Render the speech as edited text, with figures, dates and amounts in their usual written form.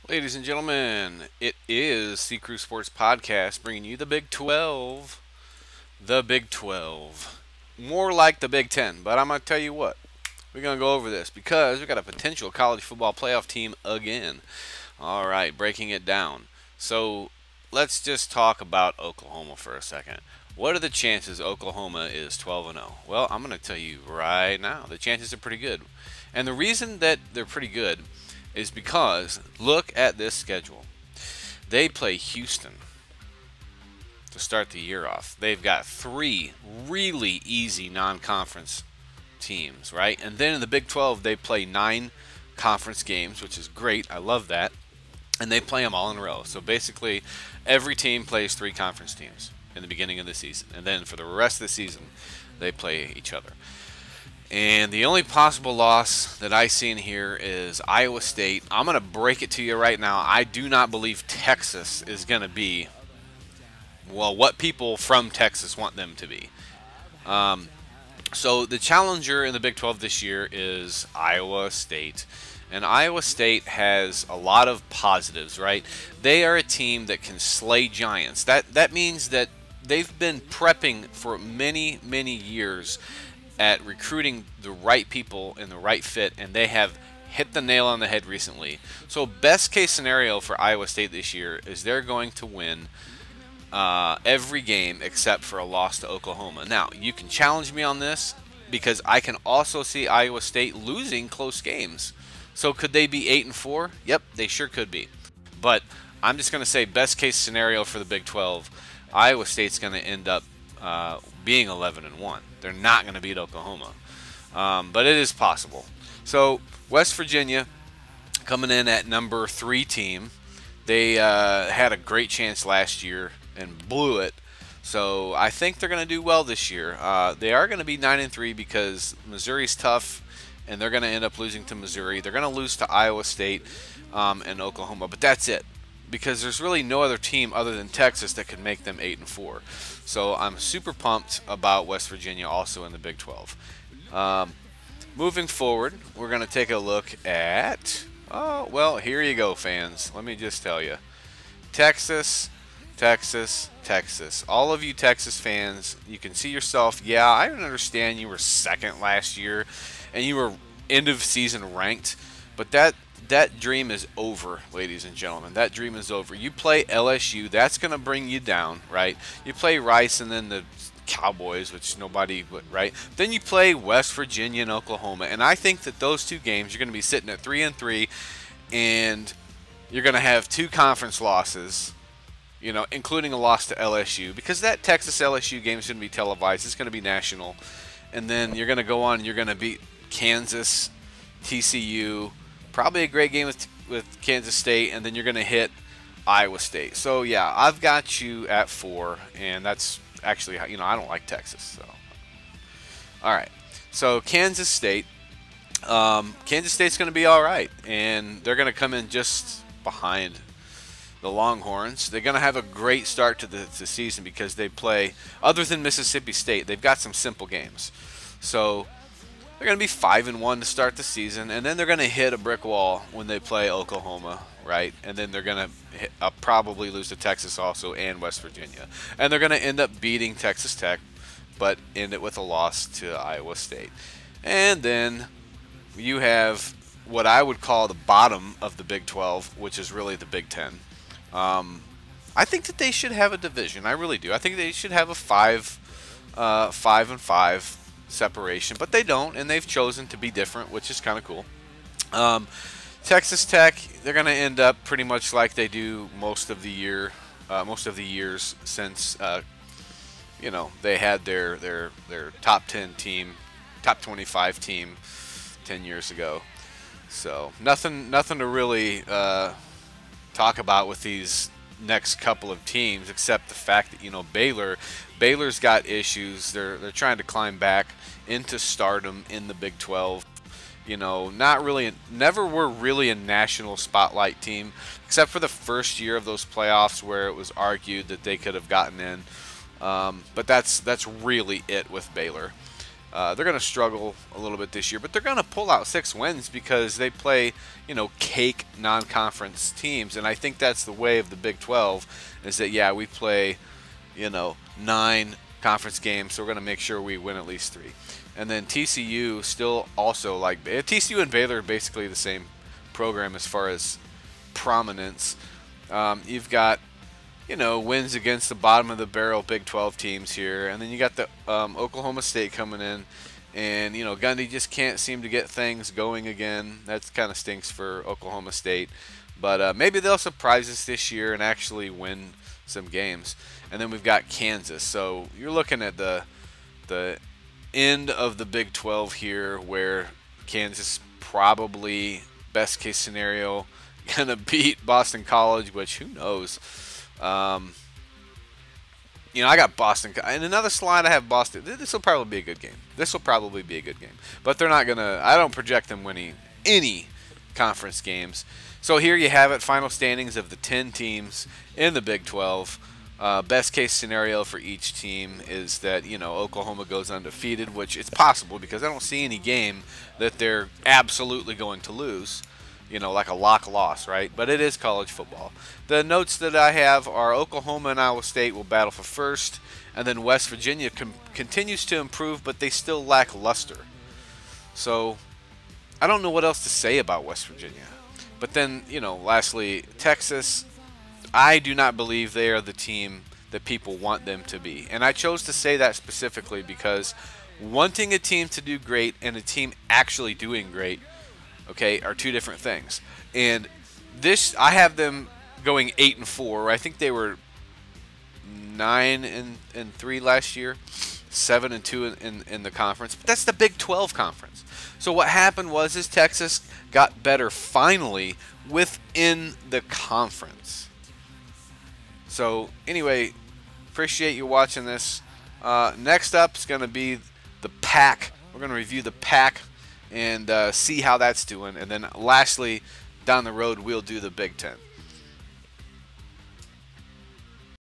Ladies and gentlemen, it is Sea Crew Sports Podcast bringing you the Big 12. The Big 12. More like the Big 10, but I'm going to tell you what. We're going to go over this because we've got a potential college football playoff team again. All right, breaking it down. So let's just talk about Oklahoma for a second. What are the chances Oklahoma is 12 and 0? Well, I'm going to tell you right now. The chances are pretty good. And the reason that they're pretty good is because look at this schedule. They play Houston to start the year off. They've got three really easy non-conference teams, right? And then in the Big 12, they play 9 conference games, which is great. I love that. And they play them all in a row. So basically, every team plays 3 conference teams in the beginning of the season. And then for the rest of the season, they play each other. And the only possible loss that I see in here is Iowa State. I'm going to break it to you right now. I do not believe Texas is going to be, well, what people from Texas want them to be. So the challenger in the Big 12 this year is Iowa State. And Iowa State has a lot of positives, right? They are a team that can slay giants. That means that they've been prepping for many, many years at recruiting the right people in the right fit, and they have hit the nail on the head recently. So best case scenario for Iowa State this year is they're going to win every game except for a loss to Oklahoma. Now, you can challenge me on this because I can also see Iowa State losing close games. So could they be 8-4? Yep, they sure could be. But I'm just going to say best case scenario for the Big 12, Iowa State's going to end up being 11-1. They're not going to beat Oklahoma, but it is possible. So West Virginia coming in at number 3 team. They had a great chance last year and blew it. So I think they're going to do well this year. They are going to be 9-3 because Missouri's tough, and they're going to end up losing to Missouri. They're going to lose to Iowa State and Oklahoma, but that's it. Because there's really no other team other than Texas that could make them 8-4. So I'm super pumped about West Virginia also in the Big 12. Moving forward, we're going to take a look at, oh, well, here you go, fans. Let me just tell you. Texas, Texas, Texas. All of you Texas fans, you can see yourself, yeah, I understand you were second last year and you were end of season ranked, but that dream is over, ladies and gentlemen. That dream is over. You play LSU, that's going to bring you down, right? You play Rice and then the Cowboys, which nobody would, right? Then you play West Virginia and Oklahoma, and I think that those 2 games you're going to be sitting at 3-3, and you're going to have 2 conference losses, you know, including a loss to LSU, because that Texas LSU game is going to be televised. It's going to be national, and then you're going to go on and you're going to beat Kansas, TCU. Probably a great game with Kansas State, and then you're going to hit Iowa State. So, yeah, I've got you at 4, and that's actually, you know, I don't like Texas. So, all right. So, Kansas State. Kansas State's going to be all right, and they're going to come in just behind the Longhorns. They're going to have a great start to the season because they play, other than Mississippi State, they've got some simple games. So, they're going to be 5-1 to start the season, and then they're going to hit a brick wall when they play Oklahoma, right? And then they're going to probably lose to Texas also and West Virginia. And they're going to end up beating Texas Tech, but end it with a loss to Iowa State. And then you have what I would call the bottom of the Big 12, which is really the Big 10. I think that they should have a division. I really do. I think they should have a 5-5 separation, but they don't, and they've chosen to be different, which is kind of cool. Texas Tech, they're going to end up pretty much like they do most of the years since you know, they had their top 10 team, top 25 team 10 years ago. So nothing to really talk about with these next couple of teams, except the fact that, you know, Baylor's got issues. They're trying to climb back into stardom in the Big 12. You know, never were really a national spotlight team, except for the first year of those playoffs where it was argued that they could have gotten in. But that's really it with Baylor. They're going to struggle a little bit this year, but they're going to pull out 6 wins because they play, cake non-conference teams. And I think that's the way of the Big 12 is that, yeah, we play, 9 conference games, so we're going to make sure we win at least 3. And then TCU still also like TCU and Baylor are basically the same program as far as prominence. You've got wins against the bottom of the barrel Big 12 teams here, and then you got the Oklahoma State coming in, and Gundy just can't seem to get things going again. That kind of stinks for Oklahoma State, but maybe they'll surprise us this year and actually win some games. And then we've got Kansas, so you're looking at the end of the Big 12 here, where Kansas probably, best case scenario, gonna beat Boston College, which who knows. I got Boston. In another slide, I have Boston. This will probably be a good game. But they're not gonna. I don't project them winning any conference games. So here you have it. Final standings of the 10 teams in the Big 12. Best case scenario for each team is that Oklahoma goes undefeated, which it's possible because I don't see any game that they're absolutely going to lose. Like a lock loss, right? But it is college football. The notes that I have are Oklahoma and Iowa State will battle for first, and then West Virginia continues to improve, but they still lack luster. So I don't know what else to say about West Virginia. But then, lastly, Texas, I do not believe they are the team that people want them to be. And I chose to say that specifically because wanting a team to do great and a team actually doing great, okay, are two different things. And I have them going 8-4. I think they were 9-3 last year, 7-2 in the conference. But that's the Big 12 conference. So what happened was Texas got better finally within the conference. So anyway, appreciate you watching this. Next up is going to be the Pac. We're going to review the Pac and see how that's doing. And then lastly, down the road, we'll do the Big Ten.